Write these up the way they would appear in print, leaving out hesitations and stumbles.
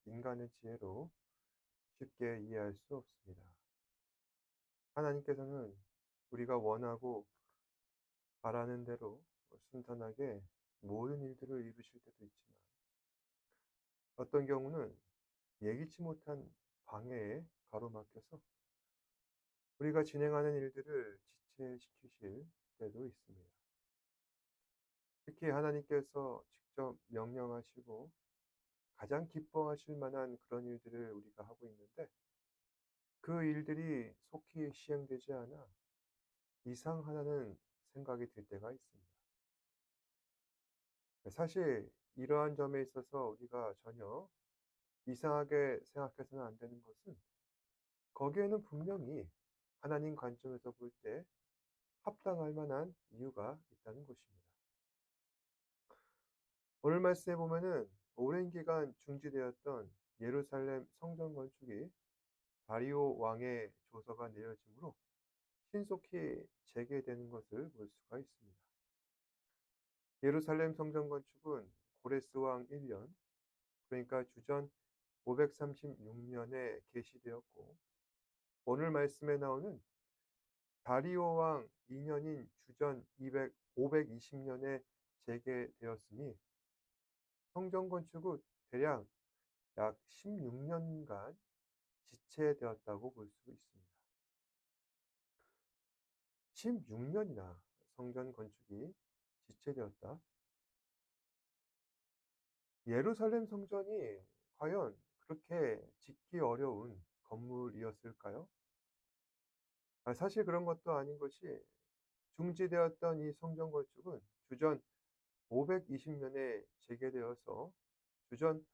인간의 지혜로 쉽게 이해할 수 없습니다. 하나님께서는 우리가 원하고 바라는 대로 순탄하게 모든 일들을 이루실 때도 있지만 어떤 경우는 예기치 못한 방해에 가로막혀서 우리가 진행하는 일들을 지체시키실 때도 있습니다. 특히 하나님께서 직접 명령하시고 가장 기뻐하실 만한 그런 일들을 우리가 하고 있는데 그 일들이 속히 시행되지 않아 이상하다는 생각이 들 때가 있습니다. 사실 이러한 점에 있어서 우리가 전혀 이상하게 생각해서는 안 되는 것은 거기에는 분명히 하나님 관점에서 볼 때 합당할 만한 이유가 있다는 것입니다. 오늘 말씀에 보면은 오랜 기간 중지되었던 예루살렘 성전 건축이 다리오 왕의 조서가 내려짐으로 신속히 재개되는 것을 볼 수가 있습니다. 예루살렘 성전 건축은 고레스 왕 1년, 그러니까 주전 536년에 개시되었고, 오늘 말씀에 나오는 다리오 왕 2년인 주전 520년에 재개되었으니 성전 건축은 대략 약 16년간 지체되었다고 볼 수 있습니다. 16년이나 성전 건축이 지체되었다. 예루살렘 성전이 과연 그렇게 짓기 어려운 건물이었을까요? 사실 그런 것도 아닌 것이 중지되었던 이 성전 건축은 주전 520년에 재개되어서 주전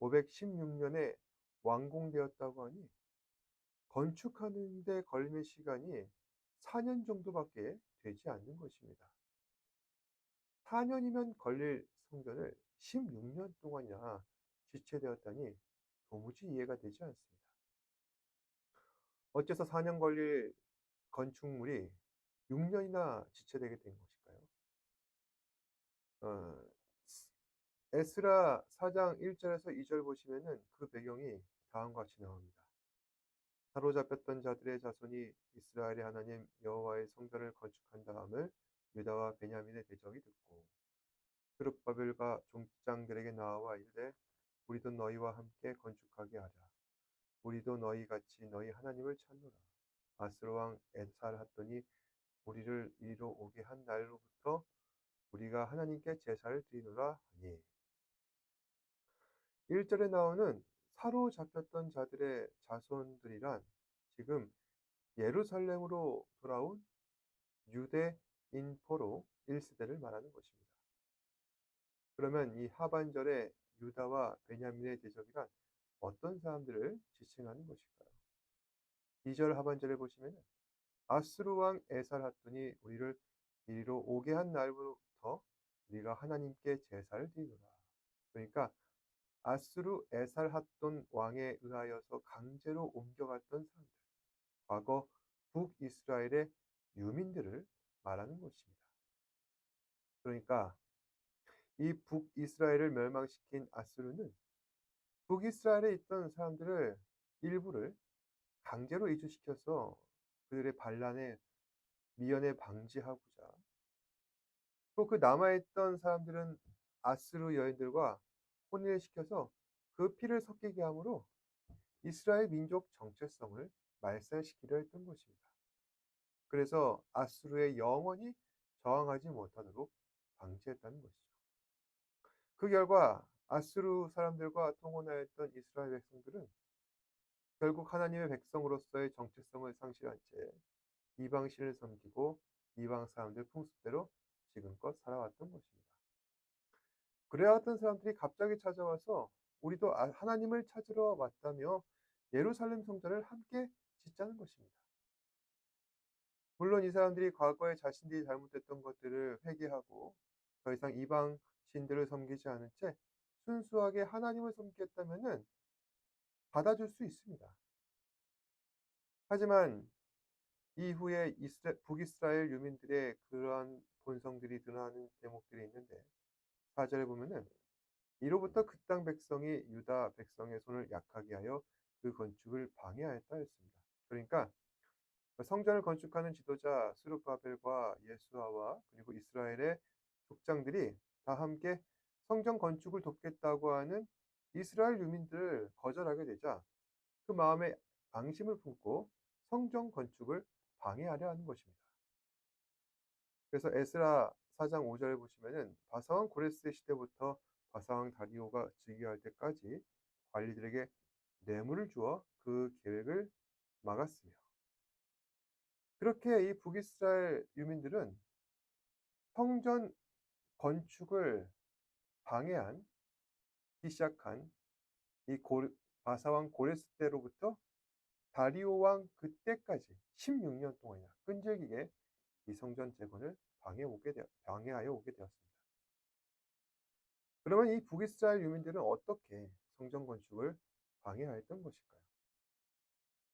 516년에 완공되었다고 하니 건축하는 데 걸리는 시간이 4년 정도밖에 되지 않는 것입니다. 4년이면 걸릴 성전을 16년 동안이나 지체되었다니 도무지 이해가 되지 않습니다. 어째서 4년 걸릴 건축물이 6년이나 지체되게 된 것일까요? 어, 에스라 4장 1절에서 2절 보시면은 그 배경이 다음과 같이 나옵니다. 사로잡혔던 자들의 자손이 이스라엘의 하나님 여호와의 성전을 건축한 다음을 유다와 베냐민의 대적이 듣고 스룹바벨과 종장들에게 나와 이르되 우리도 너희와 함께 건축하게 하자. 우리도 너희 같이 너희 하나님을 찾노라. 아스로 왕 에살핫돈이 우리를 이리로 오게 한 날로부터 우리가 하나님께 제사를 드리노라 하니. 1절에 나오는 사로잡혔던 자들의 자손들이란 지금 예루살렘으로 돌아온 유대인포로 1세대를 말하는 것입니다. 그러면 이 하반절에 유다와 베냐민의 대적이란 어떤 사람들을 지칭하는 것일까요? 2절 하반절에 보시면 아스루 왕 에살핫돈이 우리를 이리로 오게 한 날부터 우리가 하나님께 제사를 드리노라. 그러니까 아스루 에살핫돈 왕에 의하여서 강제로 옮겨갔던 사람들, 과거 북이스라엘의 유민들을 말하는 것입니다. 그러니까 이 북이스라엘을 멸망시킨 아스루는 북이스라엘에 있던 사람들을 일부를 강제로 이주시켜서 그들의 반란에 미연에 방지하고자 또 그 남아있던 사람들은 아스루 여인들과 혼인을 시켜서 그 피를 섞이게 함으로 이스라엘 민족 정체성을 말살시키려 했던 것입니다. 그래서 아수르에 영원히 저항하지 못하도록 방지했다는 것이죠. 그 결과 아수르 사람들과 통혼하였던 이스라엘 백성들은 결국 하나님의 백성으로서의 정체성을 상실한 채 이방신을 섬기고 이방 사람들 풍습대로 지금껏 살아왔던 것입니다. 그래왔던 사람들이 갑자기 찾아와서 우리도 하나님을 찾으러 왔다며 예루살렘 성전을 함께 짓자는 것입니다. 물론 이 사람들이 과거에 자신들이 잘못했던 것들을 회개하고 더 이상 이방 신들을 섬기지 않은 채 순수하게 하나님을 섬기겠다면은 받아줄 수 있습니다. 하지만 이후에 북이스라엘 유민들의 그러한 본성들이 드러나는 대목들이 있는데 4절에 보면은 이로부터 그 땅 백성이 유다 백성의 손을 약하게 하여 그 건축을 방해하였다 했습니다. 그러니까 성전을 건축하는 지도자 스룹바벨과 예수아와 그리고 이스라엘의 족장들이 다 함께 성전 건축을 돕겠다고 하는 이스라엘 유민들을 거절하게 되자 그 마음에 앙심을 품고 성전 건축을 방해하려 하는 것입니다. 그래서 에스라 4장 5절에 보시면은 바사왕 고레스의 시대부터 바사왕 다리오가 즉위할 때까지 관리들에게 뇌물을 주어 그 계획을 막았으며, 그렇게 이 북이스라엘 유민들은 성전 건축을 방해한 시작한 이 바사왕 고레스 때로부터 다리오 왕 그때까지 16년 동안이나 끈질기게 이 성전 재건을 방해하여 오게 되었습니다. 그러면 이 북이스라엘 유민들은 어떻게 성전 건축을 방해하였던 것일까요?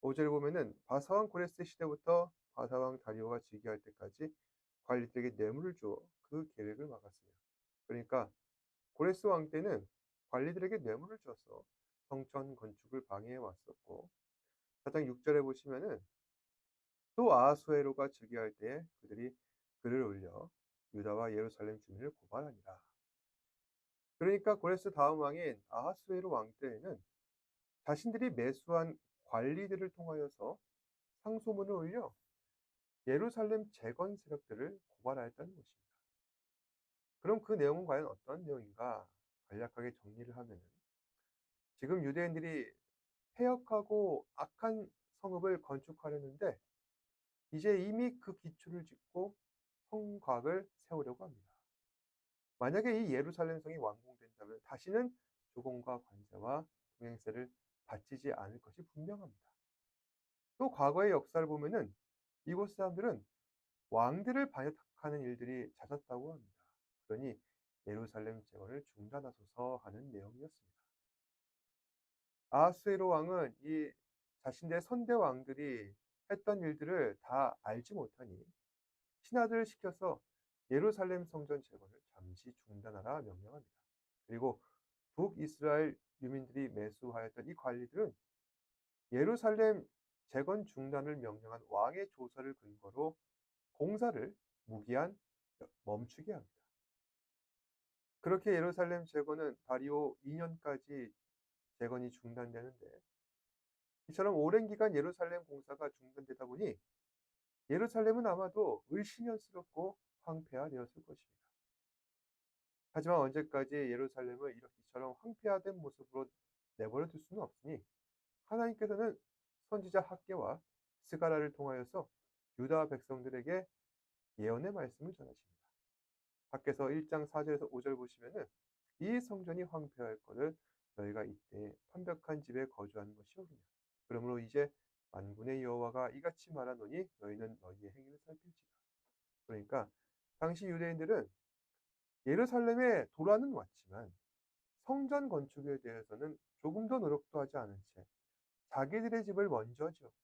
5절에 보면은 바사왕 고레스 시대부터 바사왕 다리오가 즉위할 때까지 관리들에게 뇌물을 주어 그 계획을 막았어요. 그러니까 고레스 왕 때는 관리들에게 뇌물을 줘서 성전 건축을 방해해 왔었고, 4장 6절에 보시면은 또 아하수에로가 즉위할 때에 그들이 글을 올려 유다와 예루살렘 주민을 고발하니라. 그러니까 고레스 다음 왕인 아하수에로 왕 때에는 자신들이 매수한 관리들을 통하여서 상소문을 올려 예루살렘 재건 세력들을 고발하였다는 것입니다. 그럼 그 내용은 과연 어떤 내용인가? 간략하게 정리를 하면은, 지금 유대인들이 폐역하고 악한 성읍을 건축하려는데 이제 이미 그 기초를 짓고 성곽을 세우려고 합니다. 만약에 이 예루살렘 성이 완공된다면 다시는 조공과 관세와 동행세를 바치지 않을 것이 분명합니다. 또 과거의 역사를 보면은 이곳 사람들은 왕들을 반역하는 일들이 잦았다고 합니다. 그러니 예루살렘 재건을 중단하소서 하는 내용이었습니다. 아하스웨로 왕은 이 자신의 선대 왕들이 했던 일들을 다 알지 못하니 신하들을 시켜서 예루살렘 성전 재건을 잠시 중단하라 명령합니다. 그리고 북이스라엘 유민들이 매수하였던 이 관리들은 예루살렘 재건 중단을 명령한 왕의 조서를 근거로 공사를 무기한 멈추게 합니다. 그렇게 예루살렘 재건은 다리오 2년까지 재건이 중단되는데, 이처럼 오랜 기간 예루살렘 공사가 중단되다 보니 예루살렘은 아마도 을씨년스럽고 황폐화되었을 것입니다. 하지만 언제까지 예루살렘을 이처럼 황폐화된 모습으로 내버려 둘 수는 없으니 하나님께서는 선지자 학개와 스가랴를 통하여서 유다 백성들에게 예언의 말씀을 전하십니다. 밖에서 1장 4절에서 5절 보시면은 이 성전이 황폐할 것을 너희가 이때 판벽한 집에 거주하는 것이 옳으냐. 그러므로 이제 만군의 여호와가 이같이 말하노니 너희는 너희의 행위를 살필지다. 그러니까 당시 유대인들은 예루살렘에 도라는 왔지만 성전 건축에 대해서는 조금도 노력도 하지 않은 채 자기들의 집을 먼저 지었고,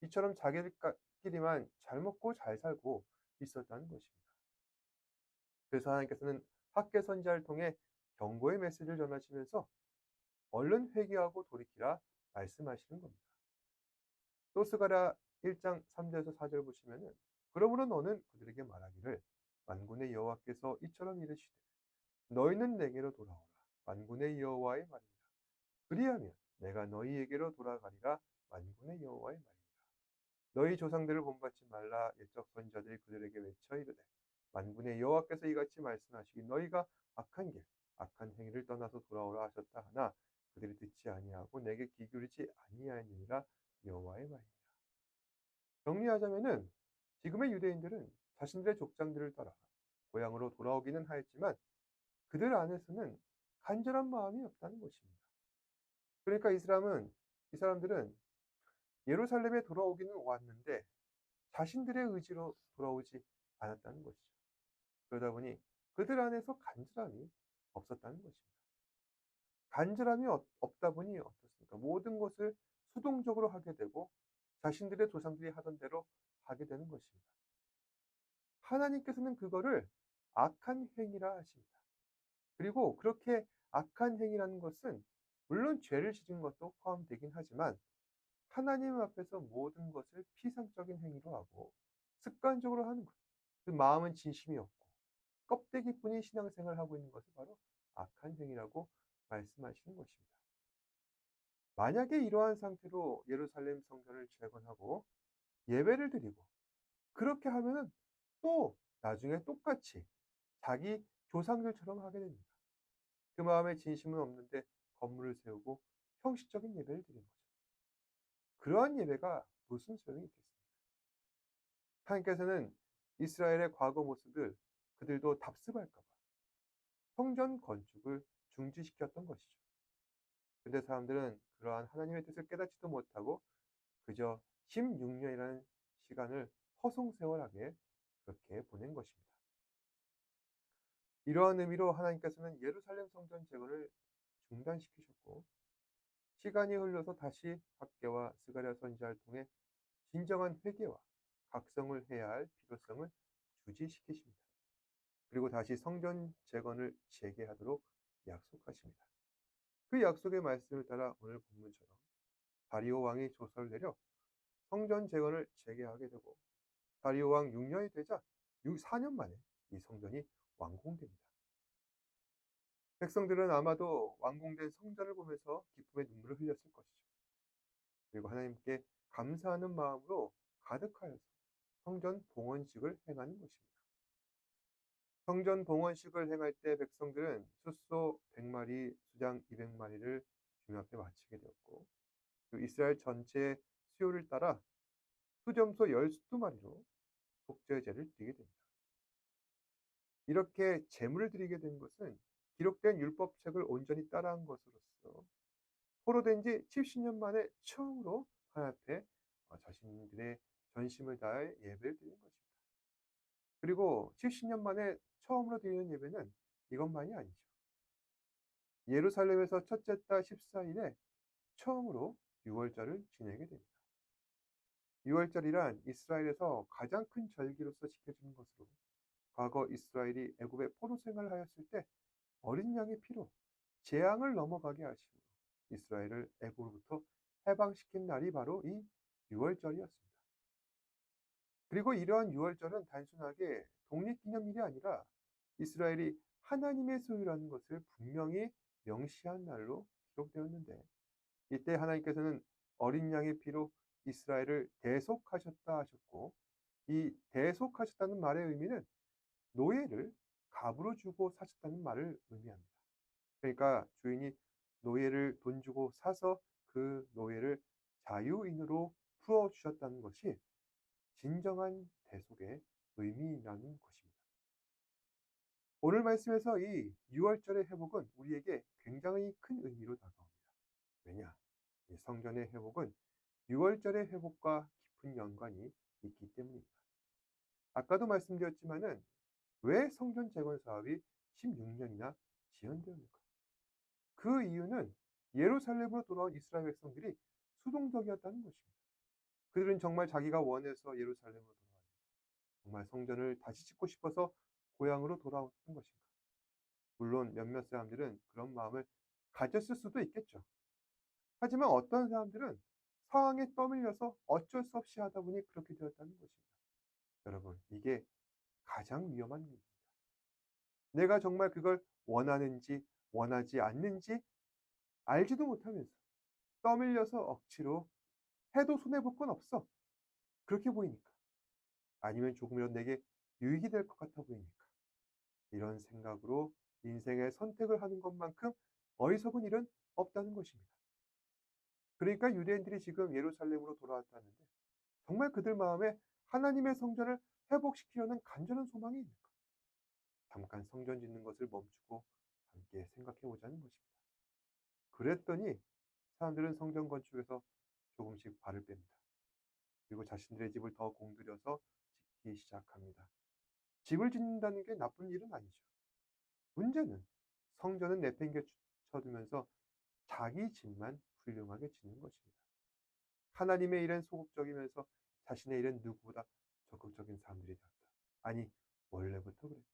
이처럼 자기들끼리만 잘 먹고 잘 살고 있었다는 것입니다. 그래서 하나님께서는 학개 선지자를 통해 경고의 메시지를 전하시면서 얼른 회개하고 돌이키라 말씀하시는 겁니다. 또 스가랴 1장 3절에서 4절 보시면은 그러므로 너는 그들에게 말하기를 만군의 여호와께서 이처럼 이르시되 너희는 내게로 돌아오라 만군의 여호와의 말이니라. 그리하면 내가 너희에게로 돌아가리라 만군의 여호와의 말이니라. 너희 조상들을 본받지 말라. 옛적 선지자들이 그들에게 외쳐 이르되 만군의 여호와께서 이같이 말씀하시기 너희가 악한 행위를 떠나서 돌아오라 하셨다 하나 그들이 듣지 아니하고 내게 귀 기울이지 아니하였느니라. 여호와의 말이니라. 정리하자면은 지금의 유대인들은 자신들의 족장들을 따라 고향으로 돌아오기는 하였지만 그들 안에서는 간절한 마음이 없다는 것입니다. 그러니까 이 사람들은 예루살렘에 돌아오기는 왔는데 자신들의 의지로 돌아오지 않았다는 것이죠. 그러다 보니 그들 안에서 간절함이 없었다는 것입니다. 간절함이 없다 보니 어떻습니까? 모든 것을 수동적으로 하게 되고 자신들의 조상들이 하던 대로 하게 되는 것입니다. 하나님께서는 그거를 악한 행위라 하십니다. 그리고 그렇게 악한 행위라는 것은 물론 죄를 지은 것도 포함되긴 하지만 하나님 앞에서 모든 것을 피상적인 행위로 하고 습관적으로 하는 것. 그 마음은 진심이 없고 껍데기뿐인 신앙생활을 하고 있는 것을 바로 악한 행위라고 말씀하시는 것입니다. 만약에 이러한 상태로 예루살렘 성전을 재건하고 예배를 드리고 그렇게 하면은 또 나중에 똑같이 자기 조상들처럼 하게 됩니다. 그 마음에 진심은 없는데 건물을 세우고 형식적인 예배를 드리는 거죠. 그러한 예배가 무슨 소용이 있겠습니까? 하나님께서는 이스라엘의 과거 모습을 그들도 답습할까 봐 성전 건축을 중지시켰던 것이죠. 근데 사람들은 그러한 하나님의 뜻을 깨닫지도 못하고 그저 16년이라는 시간을 허송세월하게 그렇게 보낸 것입니다. 이러한 의미로 하나님께서는 예루살렘 성전 재건을 중단시키셨고 시간이 흘러서 다시 학개와 스가랴 선지자를 통해 진정한 회개와 각성을 해야 할 필요성을 주지시키십니다. 그리고 다시 성전 재건을 재개하도록 약속하십니다. 그 약속의 말씀을 따라 오늘 본문처럼 다리오 왕이 조서를 내려 성전 재건을 재개하게 되고 다리오 왕 6년이 되자 4년 만에 이 성전이 완공됩니다. 백성들은 아마도 완공된 성전을 보면서 기쁨의 눈물을 흘렸을 것이죠. 그리고 하나님께 감사하는 마음으로 가득하여서 성전 봉헌식을 행하는 것입니다. 성전 봉헌식을 행할 때 백성들은 숫소 100마리, 수장 200마리를 주님 앞에 바치게 되었고 그 이스라엘 전체의 수요를 따라 수점소 12마리로 속죄제를 드리게 됩니다. 이렇게 제물을 드리게 된 것은 기록된 율법책을 온전히 따라한 것으로서 포로된 지 70년 만에 처음으로 하나님 앞에 자신들의 전심을 다해 예배를 드리는 것입니다. 그리고 70년 만에 처음으로 드리는 예배는 이것만이 아니죠. 예루살렘에서 첫째 달 14일에 처음으로 유월절을 지내게 됩니다. 유월절이란 이스라엘에서 가장 큰 절기로서 지켜지는 것으로 과거 이스라엘이 애굽에 포로 생활을 하였을 때 어린 양의 피로 재앙을 넘어가게 하심으로 이스라엘을 애굽으로부터 해방시킨 날이 바로 이 유월절이었습니다. 그리고 이러한 유월절은 단순하게 독립기념일이 아니라 이스라엘이 하나님의 소유라는 것을 분명히 명시한 날로 기록되었는데 이때 하나님께서는 어린 양의 피로 이스라엘을 대속하셨다 하셨고 이 대속하셨다는 말의 의미는 노예를 갑으로 주고 사셨다는 말을 의미합니다. 그러니까 주인이 노예를 돈 주고 사서 그 노예를 자유인으로 풀어 주셨다는 것이 진정한 대속의 의미라는 것입니다. 오늘 말씀에서 이 유월절의 회복은 우리에게 굉장히 큰 의미로 다가옵니다. 왜냐? 이 성전의 회복은 유월절의 회복과 깊은 연관이 있기 때문입니다. 아까도 말씀드렸지만은 왜 성전 재건 사업이 16년이나 지연되었는가? 그 이유는 예루살렘으로 돌아온 이스라엘 백성들이 수동적이었다는 것입니다. 그들은 정말 자기가 원해서 예루살렘으로 돌아왔는가? 정말 성전을 다시 짓고 싶어서 고향으로 돌아왔던 것인가? 물론 몇몇 사람들은 그런 마음을 가졌을 수도 있겠죠. 하지만 어떤 사람들은 상황에 떠밀려서 어쩔 수 없이 하다 보니 그렇게 되었다는 것입니다. 여러분, 이게 가장 위험한 일입니다. 내가 정말 그걸 원하는지 원하지 않는지 알지도 못하면서 떠밀려서 억지로 해도 손해볼 건 없어. 그렇게 보이니까. 아니면 조금이라도 내게 유익이 될 것 같아 보이니까. 이런 생각으로 인생의 선택을 하는 것만큼 어리석은 일은 없다는 것입니다. 그러니까 유대인들이 지금 예루살렘으로 돌아왔다는데 정말 그들 마음에 하나님의 성전을 회복시키려는 간절한 소망이 있는가? 잠깐 성전 짓는 것을 멈추고 함께 생각해 보자는 것입니다. 그랬더니 사람들은 성전 건축에서 조금씩 발을 뺍니다. 그리고 자신들의 집을 더 공들여서 짓기 시작합니다. 집을 짓는다는 게 나쁜 일은 아니죠. 문제는 성전은 내팽개 쳐두면서 자기 집만 훌륭하게 짓는 것입니다. 하나님의 일엔 소극적이면서 자신의 일은 누구보다 적극적인 사람들이 되었다. 아니, 원래부터 그랬다.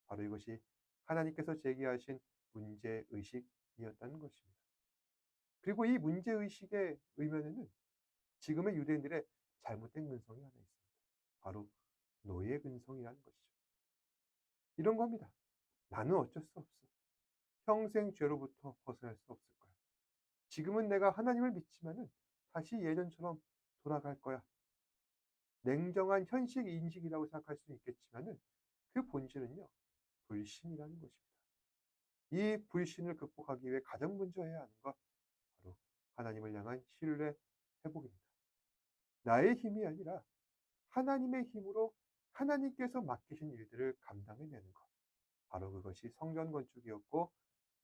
바로 이것이 하나님께서 제기하신 문제의식이었다는 것입니다. 그리고 이 문제의식의 의면에는 지금의 유대인들의 잘못된 근성이 하나 있습니다. 바로 노예 근성이라는 것이죠. 이런 겁니다. 나는 어쩔 수 없어. 평생 죄로부터 벗어날 수 없을 거야. 지금은 내가 하나님을 믿지만은 다시 예전처럼 돌아갈 거야. 냉정한 현실 인식이라고 생각할 수는 있겠지만은 그 본질은요, 불신이라는 것입니다. 이 불신을 극복하기 위해 가장 먼저 해야 하는 것, 바로 하나님을 향한 신뢰 회복입니다. 나의 힘이 아니라 하나님의 힘으로 하나님께서 맡기신 일들을 감당해내는 것. 바로 그것이 성전 건축이었고,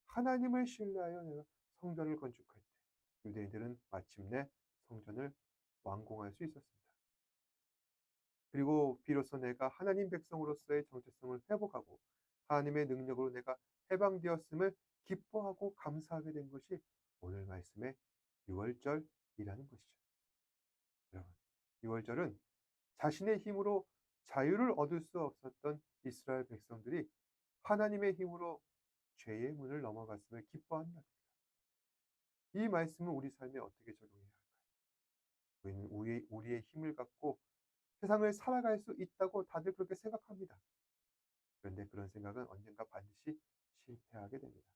하나님을 신뢰하여 내가 성전을 건축할 때 유대인들은 마침내 성전을 완공할 수 있었습니다. 그리고 비로소 내가 하나님 백성으로서의 정체성을 회복하고 하나님의 능력으로 내가 해방되었음을 기뻐하고 감사하게 된 것이 오늘 말씀의 유월절이라는 것이죠. 여러분, 유월절은 자신의 힘으로 자유를 얻을 수 없었던 이스라엘 백성들이 하나님의 힘으로 죄의 문을 넘어갔음을 기뻐하는 날입니다. 이 말씀을 우리 삶에 어떻게 적용해야 할까요? 우리는 우리의 힘을 갖고 세상을 살아갈 수 있다고 다들 그렇게 생각합니다. 그런데 그런 생각은 언젠가 반드시 실패하게 됩니다.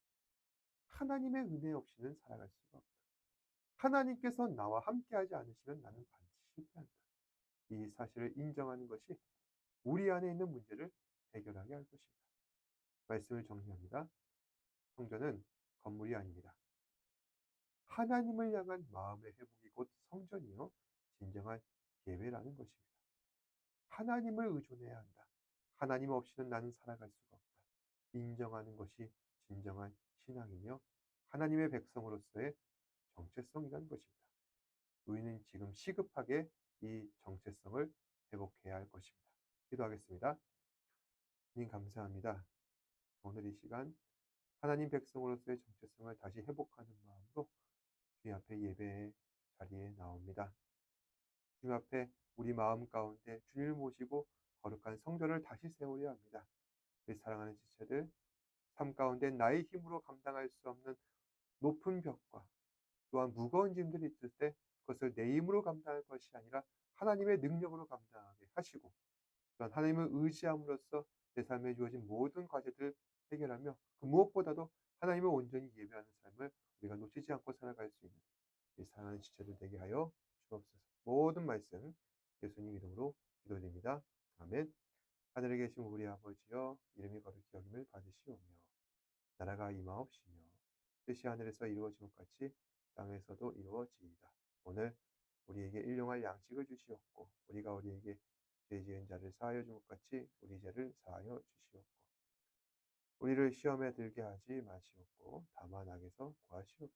하나님의 은혜 없이는 살아갈 수가 없다. 하나님께서 나와 함께하지 않으시면 나는 반드시 실패한다. 이 사실을 인정하는 것이 우리 안에 있는 문제를 해결하게 할 것입니다. 말씀을 정리합니다. 성전은 건물이 아닙니다. 하나님을 향한 마음의 회복이 곧 성전이요, 진정한 예배라는 것입니다. 하나님을 의존해야 한다. 하나님 없이는 나는 살아갈 수가 없다. 인정하는 것이 진정한 신앙이며 하나님의 백성으로서의 정체성이라는 것입니다. 우리는 지금 시급하게 이 정체성을 회복해야 할 것입니다. 기도하겠습니다. 주님 감사합니다. 오늘 이 시간 하나님 백성으로서의 정체성을 다시 회복하는 마음으로 주님 앞에 예배의 자리에 나옵니다. 주님 앞에 우리 마음 가운데 주님을 모시고 거룩한 성전을 다시 세우려 합니다. 우리 사랑하는 지체들, 삶 가운데 나의 힘으로 감당할 수 없는 높은 벽과 또한 무거운 짐들이 있을 때 그것을 내 힘으로 감당할 것이 아니라 하나님의 능력으로 감당하게 하시고, 또한 하나님을 의지함으로써 내 삶에 주어진 모든 과제들을 해결하며 그 무엇보다도 하나님을 온전히 예배하는 삶을 우리가 놓치지 않고 살아갈 수 있는 이 사랑하는 지체들 되게 하여 주옵소서. 모든 말씀 예수님 이름으로 기도드립니다. 아멘. 하늘에 계신 우리 아버지여, 이름이 거룩히 여김을 받으시오며 나라가 임하옵시며 뜻이 하늘에서 이루어진 것 같이 땅에서도 이루어지이다. 오늘 우리에게 일용할 양식을 주시옵고 우리가 우리에게 죄 지은 자를 사하여 준 것 같이 우리 죄를 사하여 주시옵고 우리를 시험에 들게 하지 마시옵고 다만 악에서 구하시옵소서.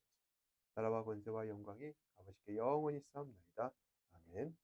나라와 권세와 영광이 아버지께 영원히 있사옵나이다. 아멘.